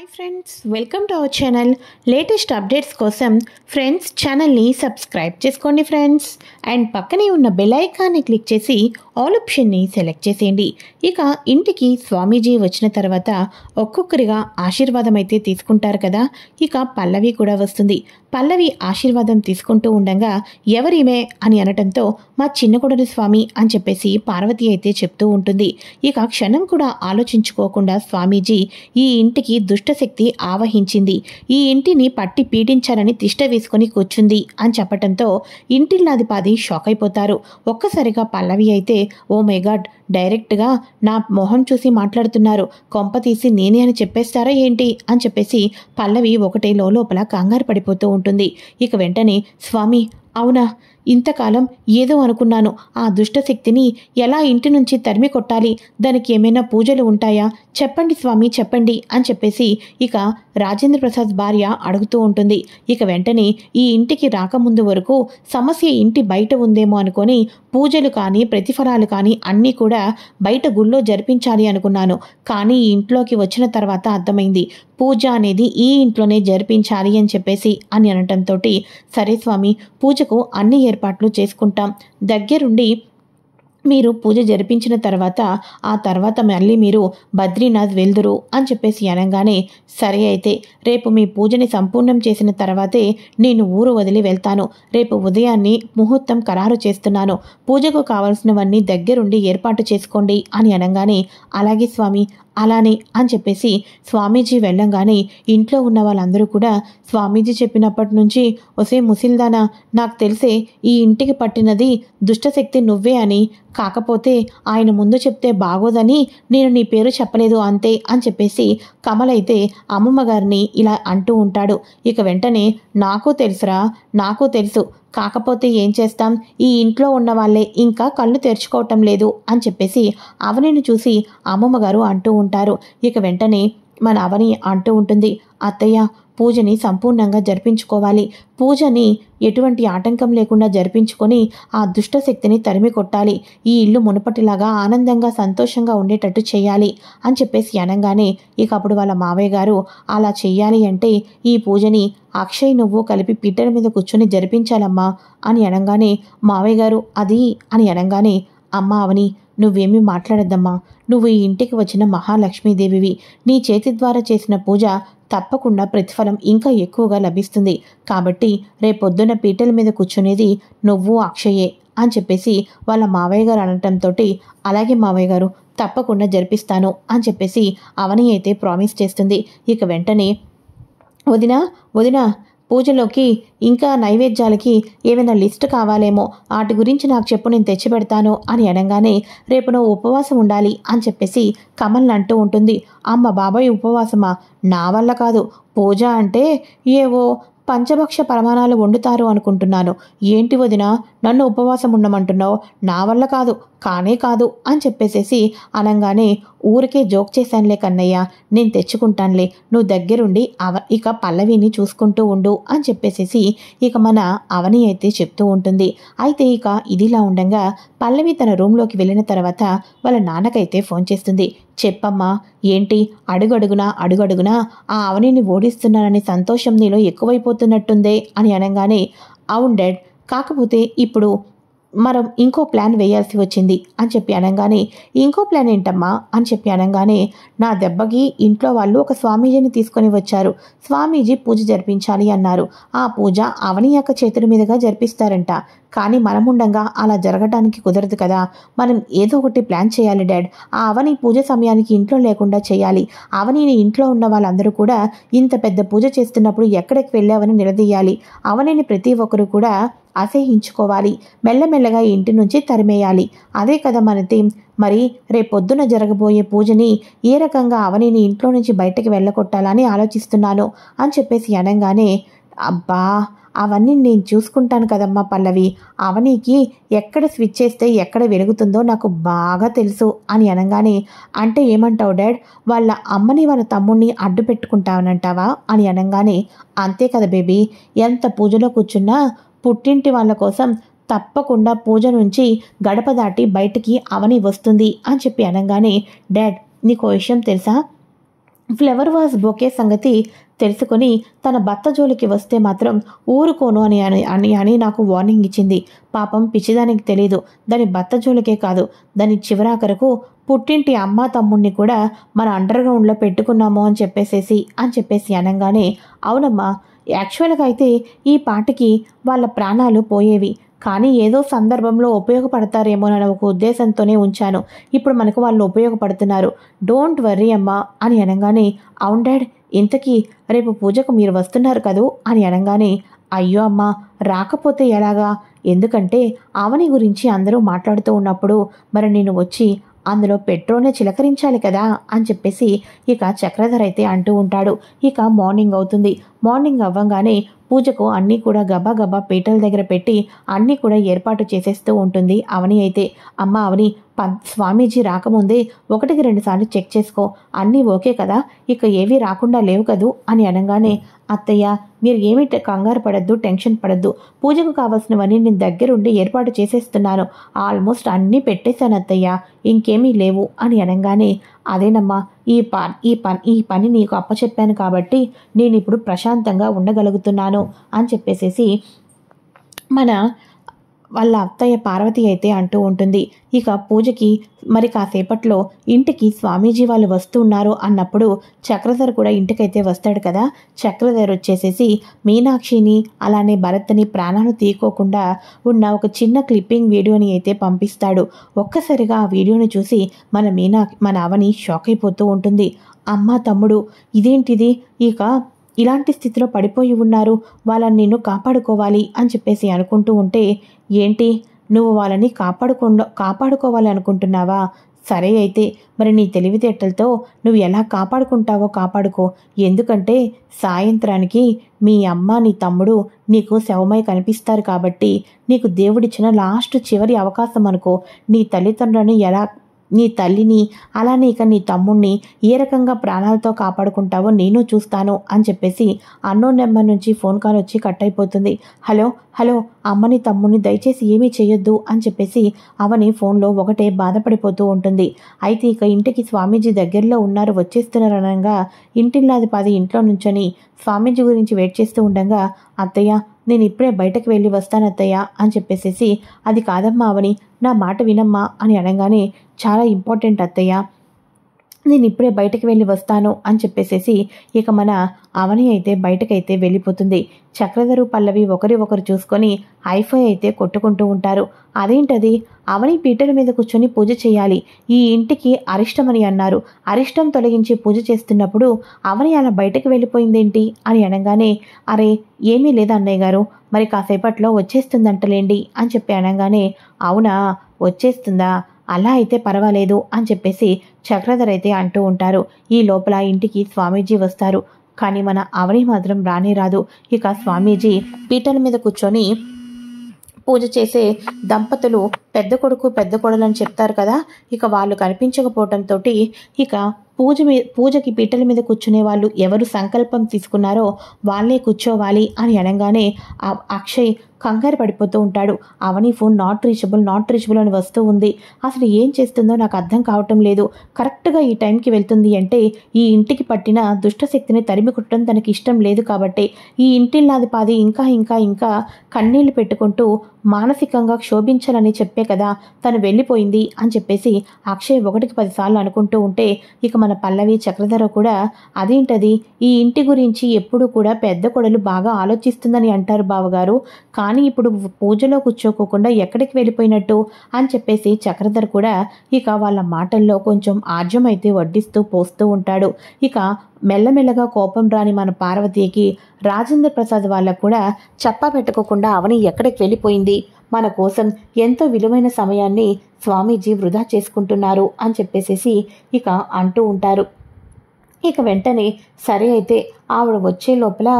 Hi friends, welcome to our channel. Latest updates కోసం friends ఛానల్ని subscribe చేసుకోండి friends. And పక్కనే ఉన్న బెల్ ఐకాన్ని క్లిక్ చేసి ఆల్ ఆప్షన్ని సెలెక్ట్ చేసేయండి. ఇక ఇంటికి స్వామీజీ వచ్చిన తర్వాత ఒక్కొక్కరిగా ఆశీర్వాదం అయితే తీసుకుంటారు కదా. ఇక పల్లవి కూడా వస్తుంది. పల్లవి ఆశీర్వాదం తీసుకుంటూ ఉండగా ఎవరిమే అని అనటంతో మా చిన్న కొడుకు స్వామి అని చెప్పేసి పార్వతి అయితే చెప్తూ ఉంటుంది. ఇక క్షణం కూడా ఆలోచించుకోకుండా స్వామీజీ ఈ ఇంటికి దుష్టశక్తి ఆవహించింది, ఈ ఇంటిని పట్టి పీడించాలని తిష్ట వేసుకొని కూర్చుంది అని చెప్పటంతో ఇంటిల్లాదిపాది షాక్ అయిపోతారు. ఒక్కసారిగా పల్లవి అయితే ఓ మై గాడ్, డైరెక్ట్గా నా మొహం చూసి మాట్లాడుతున్నారు, కొంప తీసి నేనే అని చెప్పేస్తారా ఏంటి అని చెప్పేసి పల్లవి ఒకటే లోపల కంగారు పడిపోతూ ఉంటుంది. ఇక వెంటనే స్వామి, అవునా, ఇంతకాలం ఏదో అనుకున్నాను, ఆ దుష్టశక్తిని ఎలా ఇంటి నుంచి తరిమి కొట్టాలి, దానికి ఏమైనా పూజలు ఉంటాయా, చెప్పండి స్వామి చెప్పండి అని చెప్పేసి ఇక రాజేంద్ర ప్రసాద్ భార్య అడుగుతూ ఉంటుంది. ఇక వెంటనే ఈ ఇంటికి రాకముందు వరకు సమస్య ఇంటి బయట ఉందేమో అనుకొని పూజలు కానీ ప్రతిఫలాలు కానీ అన్నీ కూడా బయట గుళ్ళో జరిపించాలి అనుకున్నాను. కానీ ఈ ఇంట్లోకి వచ్చిన తర్వాత అర్థమైంది, పూజ అనేది ఈ ఇంట్లోనే జరిపించాలి అని చెప్పేసి అని అనటంతో సరే స్వామి, పూజకు అన్ని ఏర్పాట్లు చేసుకుంటాం, దగ్గరుండి మీరు పూజ జరిపించిన తర్వాత ఆ తర్వాత మళ్ళీ మీరు బద్రీనాథ్ వెళ్దురు అని చెప్పేసి అనగానే సరే అయితే రేపు మీ పూజని సంపూర్ణం చేసిన తర్వాతే నేను ఊరు వదిలి వెళ్తాను, రేపు ఉదయాన్నే ముహూర్తం ఖరారు చేస్తున్నాను, పూజకు కావాల్సినవన్నీ దగ్గరుండి ఏర్పాటు చేసుకోండి అని అనగానే అలాగే స్వామి అలానే అని చెప్పేసి స్వామీజీ వెళ్ళంగానే ఇంట్లో ఉన్న వాళ్ళందరూ కూడా స్వామీజీ చెప్పినప్పటి నుంచి ఒసే ముసిల్దానా, నాకు తెలిసే ఈ ఇంటికి పట్టినది దుష్టశక్తి నువ్వే అని, కాకపోతే ఆయన ముందు చెప్తే బాగోదని నేను నీ పేరు చెప్పలేదు అంతే అని చెప్పేసి కమల్ అయితే అమ్మమ్మ గారిని ఇలా అంటూ ఉంటాడు. ఇక వెంటనే నాకు తెలుసురా, నాకు తెలుసు, కాకపోతే ఏం చేస్తాం, ఈ ఇంట్లో ఉన్న వాళ్ళే ఇంకా కళ్ళు తెరుచుకోవటం లేదు అని చెప్పేసి అవనిని చూసి అమ్మమ్మ గారు అంటూ ఉంటారు. ఇక వెంటనే మన అవని అంటూ ఉంటుంది, అత్తయ్య పూజని సంపూర్ణంగా జరిపించుకోవాలి, పూజని ఎటువంటి ఆటంకం లేకుండా జరిపించుకొని ఆ దుష్టశక్తిని తరిమి కొట్టాలి, ఈ ఇల్లు మునుపటిలాగా ఆనందంగా సంతోషంగా ఉండేటట్టు చేయాలి అని చెప్పేసి అనగానే ఇక అప్పుడు వాళ్ళ మావయ్య గారు అలా చెయ్యాలి అంటే ఈ పూజని అక్షయ్ నువ్వు కలిపి పీటల మీద కూర్చొని జరిపించాలమ్మా అని అనగానే మావయ్య గారు అది అని అనగానే అమ్మ అవని నువ్వేమీ మాట్లాడద్దమ్మా, నువ్వు ఈ ఇంటికి వచ్చిన మహాలక్ష్మీదేవివి, నీ చేతి ద్వారా చేసిన పూజ తప్పకుండా ప్రతిఫలం ఇంకా ఎక్కువగా లభిస్తుంది, కాబట్టి రేపొద్దున పీటల మీద కూర్చునేది నువ్వు అక్షయే అని చెప్పేసి వాళ్ళ మావయ్య గారు అనటంతో అలాగే మావయ్య గారు తప్పకుండా జరిపిస్తాను అని చెప్పేసి అవని అయితే ప్రామిస్ చేస్తుంది. ఇక వెంటనే వదినా వదినా పూజలోకి ఇంకా నైవేద్యాలకి ఏమైనా లిస్ట్ కావాలేమో, వాటి గురించి నాకు చెప్పు, నేను తెచ్చిపెడతాను అని అనగానే రేపు నువ్వు ఉపవాసం ఉండాలి అని చెప్పేసి కమల్ అంటూ ఉంటుంది. అమ్మ బాబాయ్ ఉపవాసమా, నా వల్ల కాదు, పూజ అంటే ఏవో పంచభక్ష పరమాణాలు వండుతారు అనుకుంటున్నాను, ఏంటి వదిన నన్ను ఉపవాసం ఉండమంటున్నావు, నా వల్ల కాదు, కానే కాదు అని చెప్పేసేసి అనగానే ఊరికే జోక్ చేశానులే కన్నయ్య, నేను తెచ్చుకుంటానులే, నువ్వు దగ్గరుండి ఇక పల్లవిని చూసుకుంటూ ఉండు అని చెప్పేసేసి ఇక మన అవని అయితే చెప్తూ ఉంటుంది. అయితే ఇక ఇదిలా ఉండగా పల్లవి తన రూమ్లోకి వెళ్ళిన తర్వాత వాళ్ళ నాన్నకైతే ఫోన్ చేస్తుంది. చెప్పమ్మా ఏంటి, అడుగడుగునా ఆ అవనిని ఓడిస్తున్నానని సంతోషం నీలో ఎక్కువైపోతున్నట్టుందే అని అనగానే అవును డాడ్, కాకపోతే ఇప్పుడు మనం ఇంకో ప్లాన్ వేయాల్సి వచ్చింది అని చెప్పి అనగానే ఇంకో ప్లాన్ ఏంటమ్మా అని చెప్పి అనగానే నా దెబ్బకి ఇంట్లో వాళ్ళు ఒక స్వామీజీని తీసుకొని వచ్చారు, స్వామీజీ పూజ జరిపించాలి అన్నారు, ఆ పూజ అవని యొక్క చేతుల మీదుగా జరిపిస్తారంట, కానీ మనముండంగా అలా జరగడానికి కుదరదు కదా, మనం ఏదో ఒకటి ప్లాన్ చేయాలి డాడ్, ఆ అవని పూజ సమయానికి ఇంట్లో లేకుండా చేయాలి, అవనిని ఇంట్లో ఉన్న వాళ్ళందరూ కూడా ఇంత పెద్ద పూజ చేస్తున్నప్పుడు ఎక్కడికి వెళ్ళావని నిలదీయాలి, అవనిని ప్రతి ఒక్కరు కూడా అసహించుకోవాలి, మెల్లమెల్లగా ఇంటి నుంచి తరిమేయాలి, అదే కదా మన థీమ్. మరి రేపొద్దున జరగబోయే పూజని ఏ రకంగా అవనిని ఇంట్లో నుంచి బయటకు వెళ్ళగొట్టాలని ఆలోచిస్తున్నాను అని చెప్పేసి అనగానే అబ్బా అవన్నీ నేను చూసుకుంటాను కదమ్మా పల్లవి, అవనికి ఎక్కడ స్విచ్ చేస్తే ఎక్కడ వెలుగుతుందో నాకు బాగా తెలుసు అని అనగానే అంటే ఏమంటావు డాడ్, వాళ్ళ అమ్మని వాళ్ళ తమ్ముడిని అడ్డు పెట్టుకుంటావనంటావా అని అనగానే అంతే కదా బేబీ, ఎంత పూజలో కూర్చున్నా పుట్టింటి వాళ్ళ కోసం తప్పకుండా పూజ నుంచి గడప దాటి బయటికి అవని వస్తుంది అని చెప్పి అనగానే డాడ్ నీకో విషయం తెలుసా, ఫ్లవర్ వాజ్ బొకే సంగతి తెలుసుకొని తన భర్త జోలికి వస్తే మాత్రం ఊరుకోను అని నాకు వార్నింగ్ ఇచ్చింది. పాపం పిచ్చిదానికి తెలీదు, దాని భర్త జోలికే కాదు, దాని చివరాఖరకు పుట్టింటి అమ్మ తమ్ముణ్ణి కూడా మన అండర్గ్రౌండ్లో పెట్టుకున్నాము అని చెప్పేసి అనగానే, అవునమ్మా, యాక్చువల్గా అయితే ఈ పాటికి వాళ్ళ ప్రాణాలు పోయేవి, కానీ ఏదో సందర్భంలో ఉపయోగపడతారేమోనన్న ఒక ఉద్దేశంతోనే ఉంచాను. ఇప్పుడు మనకు వాళ్ళు ఉపయోగపడుతున్నారు, డోంట్ వర్రీ అమ్మా అని అనగానే, అవును డాడ్, ఇంతకీ రేపు పూజకు మీరు వస్తున్నారు కదూ అని అనగానే, అయ్యో అమ్మా, రాకపోతే ఎలాగా, ఎందుకంటే అవని గురించి అందరూ మాట్లాడుతూ ఉన్నప్పుడు మరి నేను వచ్చి అందులో పెట్రోల్ని చిలకరించాలి కదా అని చెప్పేసి ఇక చక్రధర్ అయితే అంటూ ఉంటాడు. ఇక మార్నింగ్ అవుతుంది. మార్నింగ్ అవ్వంగానే పూజకు అన్నీ కూడా గబా గబా పీటల దగ్గర పెట్టి అన్నీ కూడా ఏర్పాటు చేసేస్తూ ఉంటుంది అవని అయితే. అమ్మ అవని, స్వామీజీ రాకముందే 1-2 సార్లు చెక్ చేసుకో, అన్నీ ఓకే కదా, ఇక ఏవీ రాకుండా లేవు కదూ అని అనగానే, అత్తయ్య మీరు ఏమీ కంగారు పడద్దు, టెన్షన్ పడద్దు, పూజకు కావాల్సినవన్నీ నేను దగ్గరుండి ఏర్పాటు చేసేస్తున్నాను, ఆల్మోస్ట్ అన్నీ పెట్టేశాను అత్తయ్య, ఇంకేమీ లేవు అని అనగానే, అదేనమ్మా, ఈ పని నీకు అప్పచెప్పాను కాబట్టి నేను ఇప్పుడు ప్రశాంతంగా ఉండగలుగుతున్నాను అని చెప్పేసేసి వాళ్ళ అత్తయ్య పార్వతి అయితే అంటూ ఉంటుంది. ఇక పూజకి మరి కాసేపట్లో ఇంటికి స్వామీజీ వాళ్ళు వస్తున్నారు అన్నప్పుడు చక్రధర్ కూడా ఇంటికైతే వస్తాడు కదా. చక్రధర్ వచ్చేసేసి మీనాక్షిని అలానే భరత్ని ప్రాణాలు తీయకోకుండా ఉన్న ఒక చిన్న క్లిప్పింగ్ వీడియోని అయితే పంపిస్తాడు. ఒక్కసారిగా ఆ వీడియోని చూసి మన అవని షాక్ అయిపోతూ ఉంటుంది. అమ్మ తమ్ముడు ఇదేంటిది, ఇక ఇలాంటి స్థితిలో పడిపోయి ఉన్నారు, వాళ్ళని నేను కాపాడుకోవాలి అని చెప్పేసి అనుకుంటూ ఉంటే, ఏంటి నువ్వు వాళ్ళని కాపాడుకోవాలి అనుకుంటున్నావా, సరే అయితే మరి నీ తెలివితేటలతో నువ్వు ఎలా కాపాడుకుంటావో కాపాడుకో, ఎందుకంటే సాయంత్రానికి మీ అమ్మ నీ తమ్ముడు నీకు శవమై కనిపిస్తారు కాబట్టి నీకు దేవుడిచ్చిన లాస్ట్ చివరి అవకాశం అనుకో, నీ తల్లిని అలానే ఇక నీ తమ్ముణ్ణి ఏ రకంగా ప్రాణాలతో కాపాడుకుంటావో నేను చూస్తాను అని చెప్పేసి అన్నోన్ నెంబర్ నుంచి ఫోన్ కాల్ వచ్చి కట్ అయిపోతుంది. హలో అమ్మని తమ్ముడిని దయచేసి ఏమీ చేయొద్దు అని చెప్పేసి అవని ఫోన్లో ఒకటే బాధపడిపోతూ ఉంటుంది. అయితే ఇక ఇంటికి స్వామీజీ దగ్గరలో ఉన్నారు, వచ్చేస్తున్నారు అనగా ఇంటిల్లాది ఇంట్లో నుంచొని స్వామీజీ గురించి వెయిట్ చేస్తూ ఉండగా, అత్తయ్య నేను ఇప్పుడే బయటకు వెళ్ళి వస్తాను అత్తయ్య అని చెప్పేసేసి, అది కాదమ్మా అవని, నా మాట వినమ్మా అని అనగానే, చాలా ఇంపార్టెంట్ అత్తయ్య, నేను ఇప్పుడే బయటకు వెళ్ళి వస్తాను అని చెప్పేసేసి ఇక మన అవని అయితే బయటకైతే వెళ్ళిపోతుంది. చక్రధరు పల్లవి ఒకరు చూసుకొని హైఫై అయితే కొట్టుకుంటూ ఉంటారు. అదేంటది, అవని పీటల మీద కూర్చొని పూజ చేయాలి, ఈ ఇంటికి అరిష్టమని అన్నారు, అరిష్టం తొలగించి పూజ చేస్తున్నప్పుడు అవని అలా బయటకు వెళ్ళిపోయిందేంటి అని అనగానే, అరే ఏమీ లేదు అన్నయ్య గారు, మరి కాసేపట్లో వచ్చేస్తుందంటలేండి అని చెప్పి అనగానే, అవునా వచ్చేస్తుందా, అలా అయితే పర్వాలేదు అని చెప్పేసి చక్రధర్ అయితే అంటూ ఉంటారు. ఈ లోపల ఇంటికి స్వామీజీ వస్తారు, కానీ మన అవని మాత్రం రానే రాదు. ఇక స్వామీజీ పీటల మీద కూర్చొని పూజ చేసే దంపతులు పెద్ద కొడుకు పెద్ద కోడలని చెప్తారు కదా, ఇక వాళ్ళు కనిపించకపోవడంతో ఇక పూజకి పీటల మీద కూర్చునే వాళ్ళు ఎవరు సంకల్పం తీసుకున్నారో వాళ్ళే కూర్చోవాలి అని అనగానే అక్షయ్ కంగారు పడిపోతూ ఉంటాడు. అవని ఫోన్ నాట్ రీచబుల్ అని వస్తూ ఉంది, అసలు ఏం చేస్తుందో నాకు అర్థం కావటం లేదు, కరెక్ట్గా ఈ టైంకి వెళ్తుంది అంటే ఈ ఇంటికి పట్టిన దుష్టశక్తిని తరిమి కొట్టడం తనకి ఇష్టం లేదు కాబట్టి ఈ ఇంటిల్లాది పాది ఇంకా కన్నీళ్లు పెట్టుకుంటూ మానసికంగా క్షోభించాలని చెప్పే కదా తను వెళ్ళిపోయింది అని చెప్పేసి అక్షయ్ 1-10 సార్లు అనుకుంటూ ఉంటే, ఇక మన పల్లవి చక్రధర కూడా అదేంటది, ఈ ఇంటి గురించి ఎప్పుడు కూడా పెద్ద కొడలు బాగా ఆలోచిస్తుందని అంటారు బావగారు, కానీ ఇప్పుడు పూజలో కూర్చోకోకుండా ఎక్కడికి వెళ్ళిపోయినట్టు అని చెప్పేసి చక్రధర్ కూడా ఇక వాళ్ళ మాటల్లో కొంచెం ఆర్జం అయితే వడ్డిస్తూ పోస్తూ ఉంటాడు. ఇక మెల్లమెల్లగా కోపం రాని మన పార్వతీకి రాజేంద్ర ప్రసాద్ వాళ్ళకు కూడా చెప్పా పెట్టుకోకుండా అవని ఎక్కడికి వెళ్ళిపోయింది, మన కోసం ఎంతో విలువైన సమయాన్ని స్వామీజీ వృధా చేసుకుంటున్నారు అని చెప్పేసేసి ఇక అంటూ ఉంటారు. ఇక వెంటనే సరే అయితే ఆవిడ వచ్చే లోపల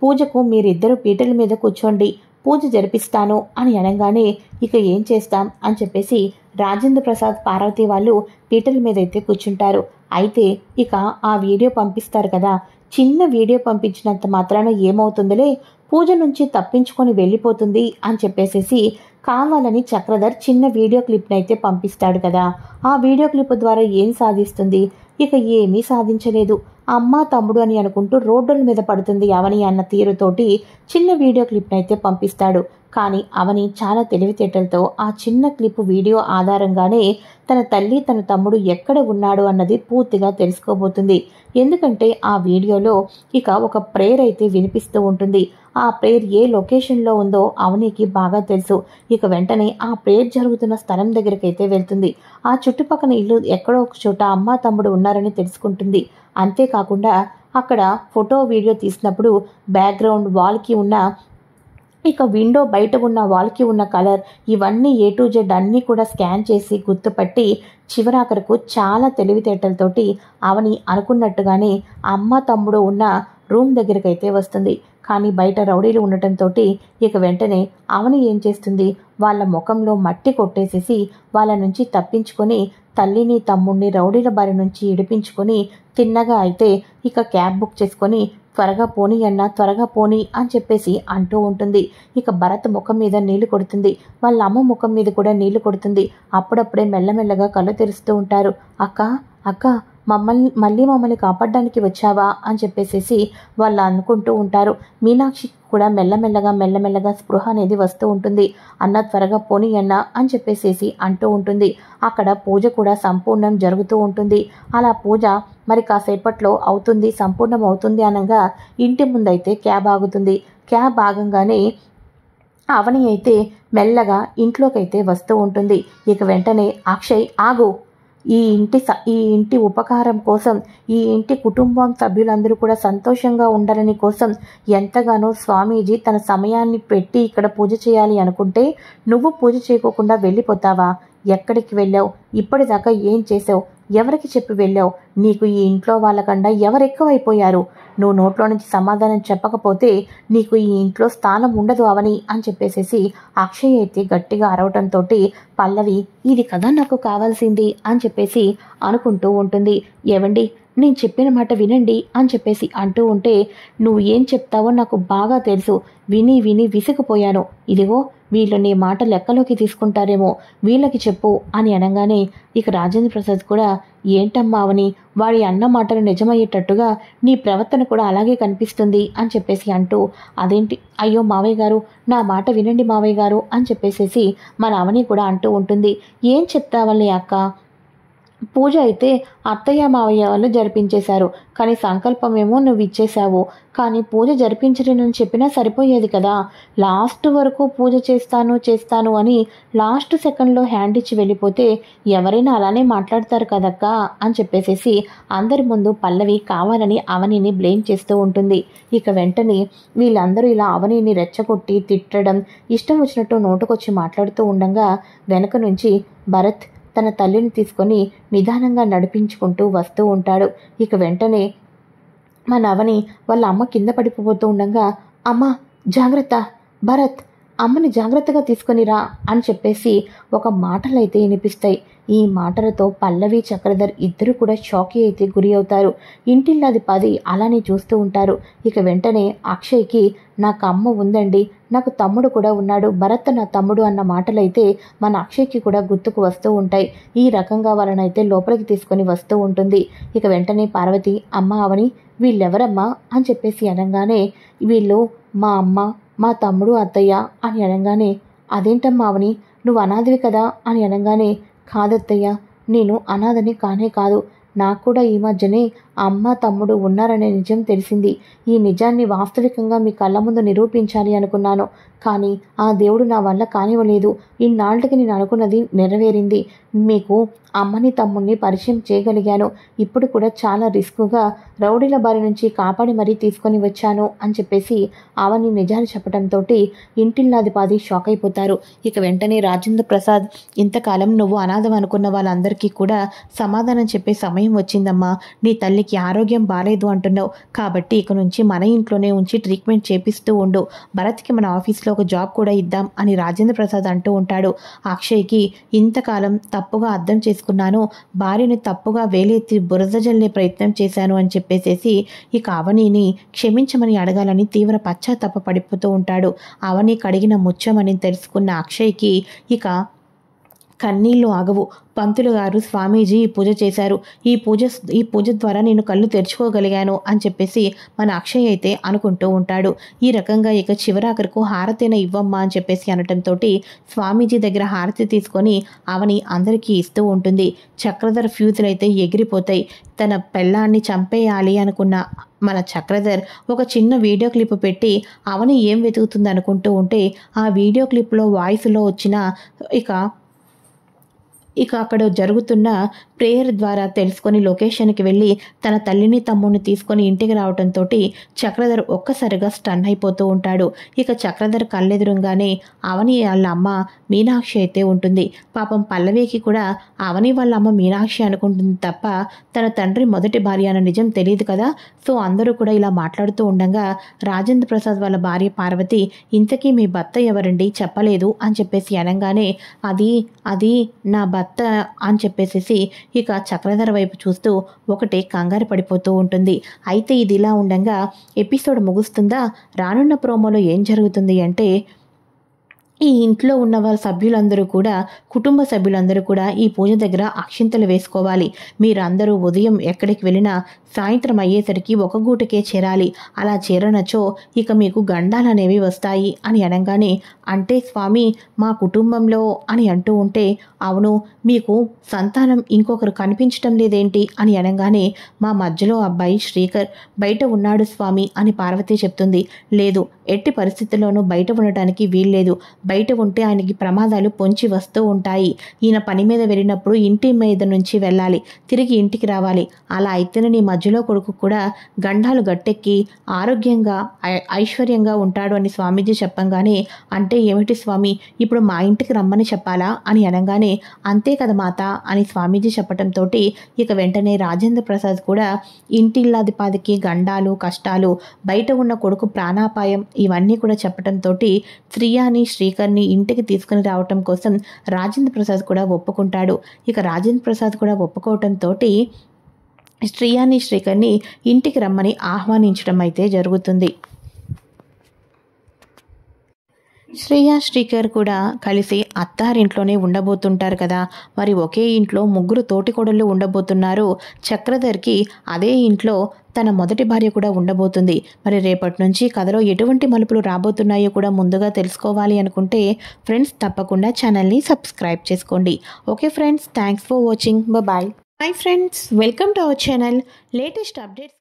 పూజకు మీరిద్దరూ పీటల మీద కూర్చోండి, పూజ జరిపిస్తాను అని అనగానే, ఇక ఏం చేస్తాం అని చెప్పేసి రాజేంద్ర ప్రసాద్ పార్వతి వాళ్ళు పీటల మీద అయితే కూర్చుంటారు. అయితే ఇక ఆ వీడియో పంపిస్తారు కదా, చిన్న వీడియో పంపించినంత మాత్రాన ఏమవుతుందిలే, పూజ నుంచి తప్పించుకొని వెళ్ళిపోతుంది అని చెప్పేసేసి కావాలని చక్రధర్ చిన్న వీడియో క్లిప్ని అయితే పంపిస్తాడు కదా. ఆ వీడియో క్లిప్ ద్వారా ఏం సాధిస్తుంది, ఇక ఏమీ సాధించలేదు. అమ్మ తమ్ముడు అని అనుకుంటూ రోడ్డుల మీద పడుతుంది అవని అన్న తీరుతోటి చిన్న వీడియో క్లిప్ని అయితే పంపిస్తాడు. కానీ అవని చాలా తెలివితేటలతో ఆ చిన్న క్లిప్ వీడియో ఆధారంగానే తన తల్లి తన తమ్ముడు ఎక్కడ ఉన్నాడు అన్నది పూర్తిగా తెలుసుకోబోతుంది. ఎందుకంటే ఆ వీడియోలో ఇక ఒక ప్రేయర్ అయితే వినిపిస్తూ ఉంటుంది. ఆ ప్రేయర్ ఏ లొకేషన్లో ఉందో అవనికి బాగా తెలుసు. ఇక వెంటనే ఆ ప్రేయర్ జరుగుతున్న స్థలం దగ్గరికి అయితే వెళ్తుంది. ఆ చుట్టుపక్కల ఇల్లు ఎక్కడో ఒక చోట అమ్మ తమ్ముడు ఉన్నారని తెలుసుకుంటుంది. అంతేకాకుండా అక్కడ ఫోటో వీడియో తీసినప్పుడు బ్యాక్గ్రౌండ్ వాల్కి ఉన్న ఇక విండో బయట ఉన్న వాల్కి ఉన్న కలర్ ఇవన్నీ A to Z అన్నీ కూడా స్కాన్ చేసి గుర్తుపట్టి చివరాఖరకు చాలా తెలివితేటలతోటి అవని అనుకున్నట్టుగానే అమ్మ తమ్ముడు ఉన్న రూమ్ దగ్గరికైతే వస్తుంది. కానీ బయట రౌడీలు ఉండటంతో ఇక వెంటనే అవని ఏం చేస్తుంది, వాళ్ళ ముఖంలో మట్టి కొట్టేసేసి వాళ్ళ నుంచి తప్పించుకొని తల్లిని తమ్ముడిని రౌడీల బారి నుంచి ఇడిపించుకొని తిన్నగా అయితే ఇక క్యాబ్ బుక్ చేసుకొని త్వరగా పోనీ అన్న త్వరగా పోనీ అని చెప్పేసి అంటూ ఉంటుంది. ఇక భరత్ ముఖం మీద నీళ్లు కొడుతుంది, వాళ్ళ అమ్మ ముఖం మీద కూడా నీళ్లు కొడుతుంది. అప్పుడప్పుడే మెల్లమెల్లగా కళ్ళు తెరుస్తూ ఉంటారు. అక్క అక్క మమ్మల్ని కాపాడడానికి వచ్చావా అని చెప్పేసేసి వాళ్ళు అనుకుంటూ ఉంటారు. మీనాక్షి కూడా మెల్లమెల్లగా స్పృహ అనేది వస్తూ ఉంటుంది. అన్న త్వరగా పోనీ అన్న అని చెప్పేసేసి అంటూ ఉంటుంది. అక్కడ పూజ కూడా సంపూర్ణం జరుగుతూ ఉంటుంది. అలా పూజ మరి కాసేపట్లో అవుతుంది, సంపూర్ణం అవుతుంది అనగా ఇంటి ముందైతే క్యాబ్ ఆగుతుంది. క్యాబ్ ఆగంగానే అవని అయితే మెల్లగా ఇంట్లోకైతే వస్తూ ఉంటుంది. ఇక వెంటనే అక్షయ్ ఆగు, ఈ ఇంటి ఉపకారం కోసం, ఈ ఇంటి కుటుంబం సభ్యులందరూ కూడా సంతోషంగా ఉండాలని కోసం ఎంతగానో స్వామీజీ తన సమయాన్ని పెట్టి ఇక్కడ పూజ చేయాలి అనుకుంటే నువ్వు పూజ చేయకోకుండా వెళ్ళిపోతావా? ఎక్కడికి వెళ్ళావు? ఇప్పటిదాకా ఏం చేసావు? ఎవరికి చెప్పి వెళ్ళావు? నీకు ఈ ఇంట్లో వాళ్ళకన్నా ఎవరెక్కువైపోయారు? నువ్వు నోట్లో నుంచి సమాధానం చెప్పకపోతే నీకు ఈ ఇంట్లో స్థానం ఉండదు అవని అని చెప్పేసేసి అక్షయ్ అయితే గట్టిగా అరవటంతో పల్లవి ఇది కదా నాకు కావాల్సింది అని చెప్పేసి అనుకుంటూ ఉంటుంది. ఏవండి నేను చెప్పిన మాట వినండి అని చెప్పేసి అంటూ ఉంటే నువ్వు ఏం చెప్తావో నాకు బాగా తెలుసు, విని విసిగిపోయాను. ఇదిగో వీళ్ళు నీ మాట లెక్కలోకి తీసుకుంటారేమో, వీళ్ళకి చెప్పు అని అనగానే ఇక రాజేంద్ర ప్రసాద్ కూడా ఏంటమ్మా అవని వాడి అన్న మాటలు నిజమయ్యేటట్టుగా నీ ప్రవర్తన కూడా అలాగే కనిపిస్తుంది అని చెప్పేసి అంటూ అదేంటి అయ్యో మావయ్య గారు నా మాట వినండి మావయ్య గారు అని చెప్పేసేసి మన అవని కూడా అంటూ ఉంటుంది. ఏం చెప్తావల్లే అక్క, పూజ అయితే అత్తయ్య మావయ్య వాళ్ళు జరిపించేశారు, కానీ సంకల్పం ఏమో నువ్వు ఇచ్చేశావు. కానీ పూజ జరిపించలేనని చెప్పినా సరిపోయేది కదా. లాస్ట్ వరకు పూజ చేస్తాను అని లాస్ట్ సెకండ్లో హ్యాండ్ ఇచ్చి వెళ్ళిపోతే ఎవరైనా అలానే మాట్లాడతారు కదక్క అని చెప్పేసేసి అందరి ముందు పల్లవి కావాలని అవనిని బ్లేమ్ చేస్తూ ఉంటుంది. ఇక వెంటనే వీళ్ళందరూ ఇలా అవనిని రెచ్చగొట్టి తిట్టడం ఇష్టం వచ్చినట్టు నోటుకొచ్చి మాట్లాడుతూ ఉండగా వెనక నుంచి భరత్ తన తల్లిని తీసుకొని నిదానంగా నడిపించుకుంటూ వస్తూ ఉంటాడు. ఇక వెంటనే మన అవని వాళ్ళ అమ్మ కింద పడిపోతూ ఉండగా అమ్మ జాగ్రత్త, భరత్ అమ్మని జాగ్రత్తగా తీసుకొనిరా అని చెప్పేసి ఒక మాటలైతే వినిపిస్తాయి. ఈ మాటలతో పల్లవి చక్రధర్ ఇద్దరు కూడా షాక్ అయితే గురి అవుతారు. ఇంటిల్లాది 10 అలానే చూస్తూ ఉంటారు. ఇక వెంటనే అక్షయ్కి నాకు అమ్మ ఉందండి, నాకు తమ్ముడు కూడా ఉన్నాడు, భరత్ నా తమ్ముడు అన్న మాటలైతే మన అక్షయ్కి కూడా గుర్తుకు వస్తూ ఉంటాయి. ఈ రకంగా వాళ్ళనైతే లోపలికి తీసుకొని వస్తూ ఉంటుంది. ఇక వెంటనే పార్వతి అమ్మ అవని వీళ్ళెవరమ్మా అని చెప్పేసి అనగానే వీళ్ళు మా అమ్మ మా తమ్ముడు అత్తయ్య అని అనగానే అదేంటమ్మా అవని నువ్వు అనాథవి కదా అని అనగానే కాదత్తయ్య నేను అనాథని కానే కాదు, నాకు కూడా ఈ మధ్యనే అమ్మ తమ్ముడు ఉన్నారనే నిజం తెలిసింది. ఈ నిజాన్ని వాస్తవికంగా మీ కళ్ళ ముందు నిరూపించాలి అనుకున్నాను, కానీ ఆ దేవుడు నా వల్ల కానివ్వలేదు. ఇన్నాళ్ళకి నేను అనుకున్నది నెరవేరింది. మీకు అమ్మని తమ్ముడిని పరిచయం చేయగలిగాను. ఇప్పుడు కూడా చాలా రిస్కుగా రౌడీల బారి నుంచి కాపాడి మరీ తీసుకొని వచ్చాను అని చెప్పేసి అవని నిజాలు చెప్పడంతో ఇంటిల్లాది 10 షాక్ అయిపోతారు. ఇక వెంటనే రాజేంద్ర ప్రసాద్ ఇంతకాలం నువ్వు అనాథం అనుకున్న వాళ్ళందరికీ కూడా సమాధానం చెప్పే సమయం వచ్చిందమ్మా. నీ తల్లికి ఆరోగ్యం బాలేదు అంటున్నావు కాబట్టి ఇక నుంచి మన ఇంట్లోనే ఉంచి ట్రీట్మెంట్ చేపిస్తూ ఉండు. భరత్కి మన ఆఫీస్లో ఒక జాబ్ కూడా ఇద్దాం అని రాజేంద్ర ప్రసాద్ అంటూ ఉంటాడు. అక్షయ్కి ఇంతకాలం తప్పుగా అర్థం చేసుకున్నాను, భార్యని తప్పుగా వేలెత్తి బురద జల్లే ప్రయత్నం చేశాను అని చెప్పేసేసి ఇక అవనిని క్షమించమని అడగాలని తీవ్ర పశ్చాత్తాప పడిపోతూ ఉంటాడు. అవని కడిగిన ముత్యమని తెలుసుకున్న అక్షయ్కి ఇక కన్నీళ్లు ఆగవు. పంతులు గారు, స్వామీజీ ఈ పూజ చేశారు, ఈ పూజ ద్వారా నేను కళ్ళు తెరుచుకోగలిగాను అని చెప్పేసి మన అక్షయ్ అయితే అనుకుంటూ ఉంటాడు. ఈ రకంగా ఇక చివరాఖరుకు హారతైన ఇవ్వమ్మా అని చెప్పేసి అనటంతో స్వామీజీ దగ్గర హారతి తీసుకొని అవని అందరికీ ఇస్తూ ఉంటుంది. చక్రధర్ ఫ్యూజులు అయితే ఎగిరిపోతాయి. తన పెళ్ళాన్ని చంపేయాలి అనుకున్న మన చక్రధర్ ఒక చిన్న వీడియో క్లిప్ పెట్టి అవని ఏం వెతుకుతుంది అనుకుంటూ ఉంటే ఆ వీడియో క్లిప్లో వాయిస్లో వచ్చిన ఇక అక్కడ జరుగుతున్న ప్రేయర్ ద్వారా తెలుసుకొని లొకేషన్కి వెళ్ళి తన తల్లిని తమ్ముడిని తీసుకొని ఇంటికి రావడంతో చక్రధర్ ఒక్కసారిగా స్టన్ అయిపోతూ ఉంటాడు. ఇక చక్రధర్ కళ్ళెదురుగానే అవని వాళ్ళ అమ్మ మీనాక్షి అయితే ఉంటుంది. పాపం పల్లవికి కూడా అవని వాళ్ళ అమ్మ మీనాక్షి అనుకుంటుంది తప్ప తన తండ్రి మొదటి భార్య అన్న నిజం తెలియదు కదా. సో అందరూ కూడా ఇలా మాట్లాడుతూ ఉండగా రాజేంద్ర ప్రసాద్ వాళ్ళ భార్య పార్వతి ఇంతకీ మీ భర్త ఎవరండి చెప్పలేదు అని చెప్పేసి అనగానే అది నా భర్త అని చెప్పేసి ఇక చక్రధర వైపు చూస్తూ ఒకటే కంగారు పడిపోతూ ఉంటుంది. అయితే ఇది ఇలా ఉండగా ఎపిసోడ్ ముగుస్తుందా? రానున్న ప్రోమోలో ఏం జరుగుతుంది అంటే ఈ ఇంట్లో ఉన్న వాళ్ళ సభ్యులందరూ కూడా కుటుంబ సభ్యులందరూ కూడా ఈ పూజ దగ్గర అక్షింతలు వేసుకోవాలి. మీరందరూ ఉదయం ఎక్కడికి వెళ్ళినా సాయంత్రం అయ్యేసరికి ఒక గూటకే చేరాలి. అలా చేరనచో ఇక మీకు గండాలు అనేవి వస్తాయి అని అనగానే అంటే స్వామి మా కుటుంబంలో అని అంటూ ఉంటే అవును మీకు సంతానం ఇంకొకరు కనిపించటం లేదేంటి అని అనగానే మా మధ్యలో అబ్బాయి శ్రీకర్ బయట ఉన్నాడు స్వామి అని పార్వతి చెప్తుంది. లేదు, ఎట్టి పరిస్థితుల్లోనూ బయట ఉండటానికి వీల్లేదు. బయట ఉంటే ఆయనకి ప్రమాదాలు పొంచి వస్తూ ఉంటాయి. ఈయన పని మీద వెళ్ళినప్పుడు ఇంటి మీద నుంచి వెళ్ళాలి, తిరిగి ఇంటికి రావాలి. అలా అయితేనే నీ మధ్యలో కొడుకు కూడా గండాలు గట్టెక్కి ఆరోగ్యంగా ఐశ్వర్యంగా ఉంటాడు అని స్వామీజీ చెప్పంగానే అంటే ఏమిటి స్వామి ఇప్పుడు మా ఇంటికి రమ్మని చెప్పాలా అని అనగానే అంతే కదా మాత అని స్వామీజీ చెప్పడంతో ఇక వెంటనే రాజేంద్ర ప్రసాద్ కూడా ఇంటిల్లాదిపాదికి గండాలు కష్టాలు బయట ఉన్న కొడుకు ప్రాణాపాయం ఇవన్నీ కూడా చెప్పడంతో శ్రీయాని శ్రీకర్ని ఇంటికి తీసుకుని రావటం కోసం రాజేంద్ర ప్రసాద్ కూడా ఒప్పుకుంటాడు. ఇక రాజేంద్ర ప్రసాద్ కూడా ఒప్పుకోవటంతో శ్రీయాని శ్రీకర్ని ఇంటికి రమ్మని ఆహ్వానించడం అయితే జరుగుతుంది. శ్రేయ శ్రీకర్ కూడా కలిసి అత్తారింట్లోనే ఉండబోతుంటారు కదా. మరి ఒకే ఇంట్లో ముగ్గురు తోటికోడళ్ళు ఉండబోతున్నారు. చక్రధర్కి అదే ఇంట్లో తన మొదటి భార్య కూడా ఉండబోతుంది. మరి రేపటి నుంచి కథలో ఎటువంటి మలుపులు రాబోతున్నాయో కూడా ముందుగా తెలుసుకోవాలి అనుకుంటే ఫ్రెండ్స్ తప్పకుండా ఛానల్ని సబ్స్క్రైబ్ చేసుకోండి. Okay friends, thanks for watching. Bye. Hi friends, welcome to our channel. Latest updates